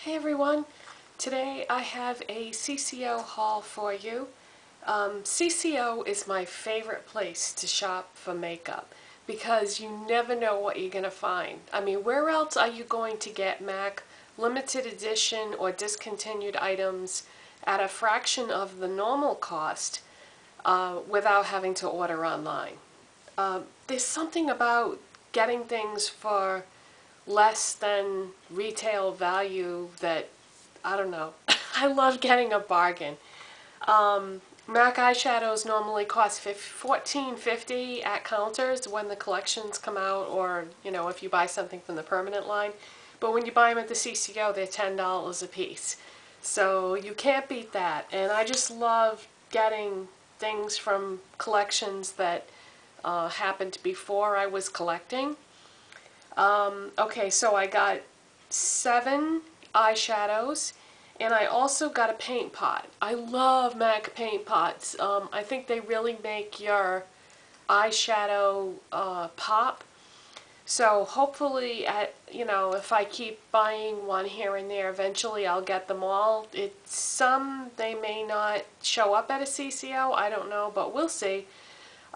Hey everyone, today I have a Cco haul for you. Cco is my favorite place to shop for makeup because you never know what you're going to find. I mean, where else are you going to get MAC limited edition or discontinued items at a fraction of the normal cost without having to order online? There's something about getting things for less than retail value that, I don't know, I love getting a bargain. MAC eyeshadows normally cost $14.50 at counters when the collections come out, or if you buy something from the permanent line. But when you buy them at the Cco, they're $10 a piece. So you can't beat that. And I just love getting things from collections that happened before I was collecting. Okay, so I got 7 eyeshadows, and I also got a paint pot. I love MAC paint pots. I think they really make your eyeshadow pop. So hopefully, if I keep buying one here and there, eventually I'll get them all. They may not show up at a Cco, I don't know, but we'll see.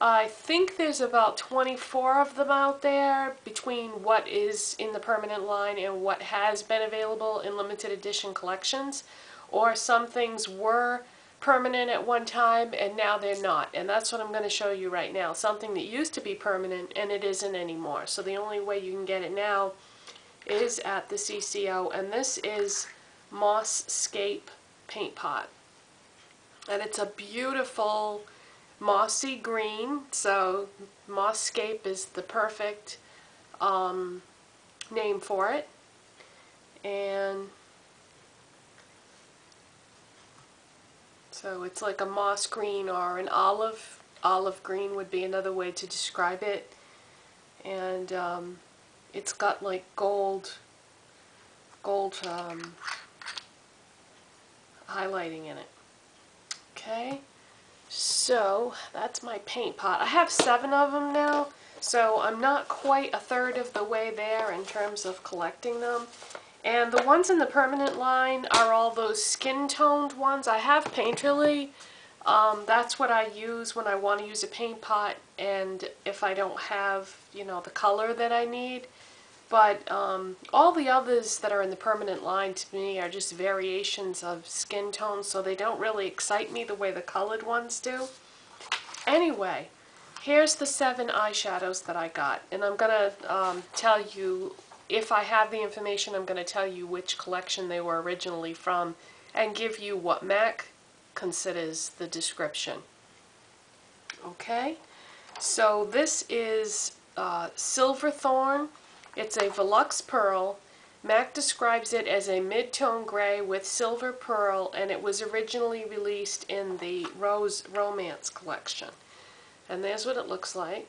I think there's about 24 of them out there between what is in the permanent line and what has been available in limited edition collections. Or some things were permanent at one time and now they're not. And that's what I'm going to show you right now. Something that used to be permanent and it isn't anymore. So the only way you can get it now is at the Cco. And this is Mousse paint pot. And it's a beautiful mossy green, so Mosscape is the perfect name for it. And so it's like a moss green or an olive green would be another way to describe it. And it's got like gold highlighting in it. Okay. So that's my paint pot. I have 7 of them now, so I'm not quite a third of the way there in terms of collecting them. And the ones in the permanent line are all those skin-toned ones. I have Painterly. That's what I use when I want to use a paint pot and if I don't have, the color that I need. But all the others that are in the permanent line to me are just variations of skin tones, so they don't really excite me the way the colored ones do. Anyway, here's the 7 eyeshadows that I got. And I'm going to tell you, if I have the information, I'm going to tell you which collection they were originally from and give you what MAC considers the description. Okay, so this is Silverthorn. It's a Volux Pearl. MAC describes it as a mid-tone gray with silver pearl, and it was originally released in the Rose Romance collection. And there's what it looks like.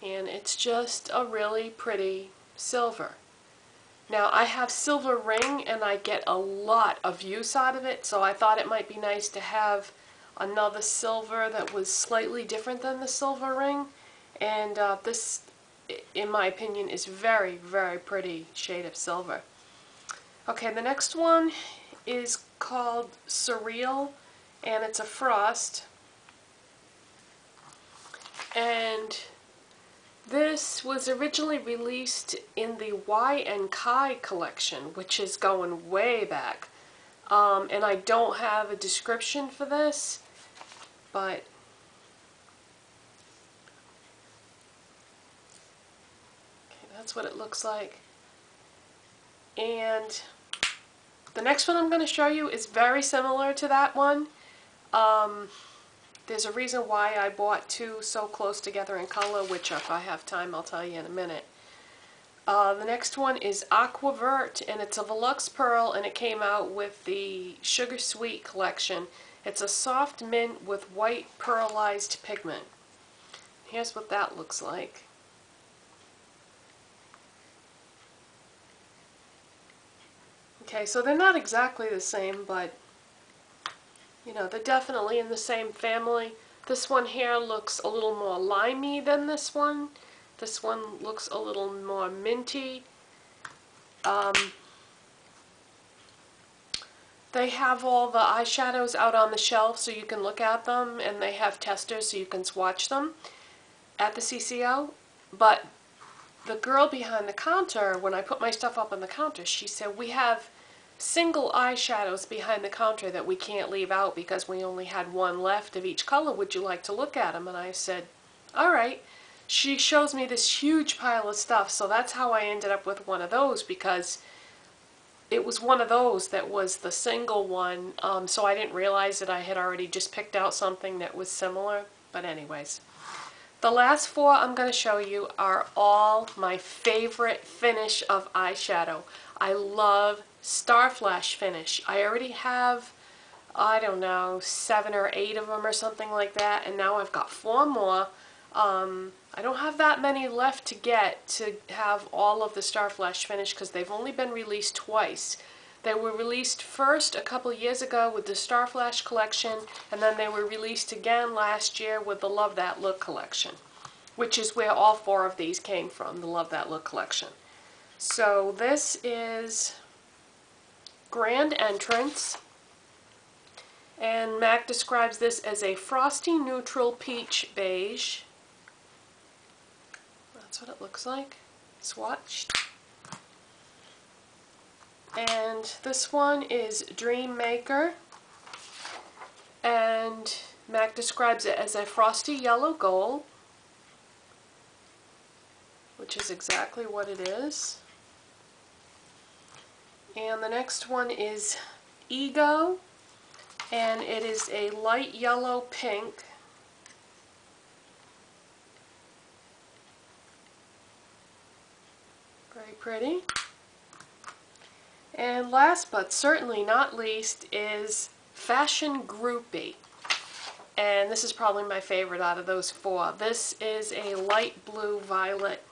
And it's just a really pretty silver. Now I have silver ring and I get a lot of use out of it, so I thought it might be nice to have another silver that was slightly different than the silver ring. And this, in my opinion, is very, very pretty shade of silver. Okay, the next one is called Surreal, and it's a frost. And this was originally released in the Y and Kai collection, which is going way back. And I don't have a description for this, but that's what it looks like. And the next one I'm going to show you is very similar to that one. There's a reason why I bought 2 so close together in color, which if I have time I'll tell you in a minute. The next one is Aquavert, and it's a Volux Pearl, and it came out with the Sugar Sweet collection. It's a soft mint with white pearlized pigment. Here's what that looks like. Okay, so they're not exactly the same, but they're definitely in the same family. This one here looks a little more limey than this one. This one looks a little more minty. They have all the eyeshadows out on the shelf so you can look at them, and they have testers so you can swatch them at the CCO. But the girl behind the counter, when I put my stuff up on the counter, she said, we have single eyeshadows behind the counter that we can't leave out because we only had one left of each color. Would you like to look at them? And I said, all right. She shows me this huge pile of stuff, so that's how I ended up with one of those, because it was one of those that was the single one, so I didn't realize that I had already just picked out something that was similar. But anyways, the last four I'm going to show you are all my favorite finish of eyeshadow. I love Star Flash finish. I already have, I don't know, 7 or 8 of them or something like that, and now I've got 4 more. I don't have that many left to get to have all of the Star Flash finish because they've only been released twice. They were released first a couple years ago with the Star Flash collection, and then they were released again last year with the Love That Look collection, which is where all 4 of these came from, the Love That Look collection. So this is Grand Entrance, and Mac describes this as a frosty neutral peach beige. That's what it looks like, swatched. And this one is Dream Maker, and Mac describes it as a frosty yellow gold, which is exactly what it is. And the next one is Ego, and it is a light yellow pink. Very pretty. And last but certainly not least is Fashion Groupie. And this is probably my favorite out of those 4. This is a light blue violet.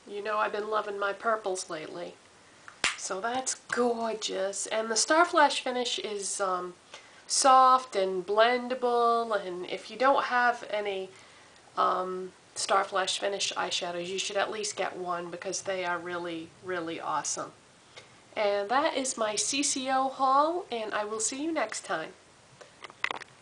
You know I've been loving my purples lately. So that's gorgeous. And the Star Flash finish is soft and blendable, and if you don't have any Star Flash finish eyeshadows, you should at least get one because they are really, really awesome. And that is my CCO haul, and I will see you next time.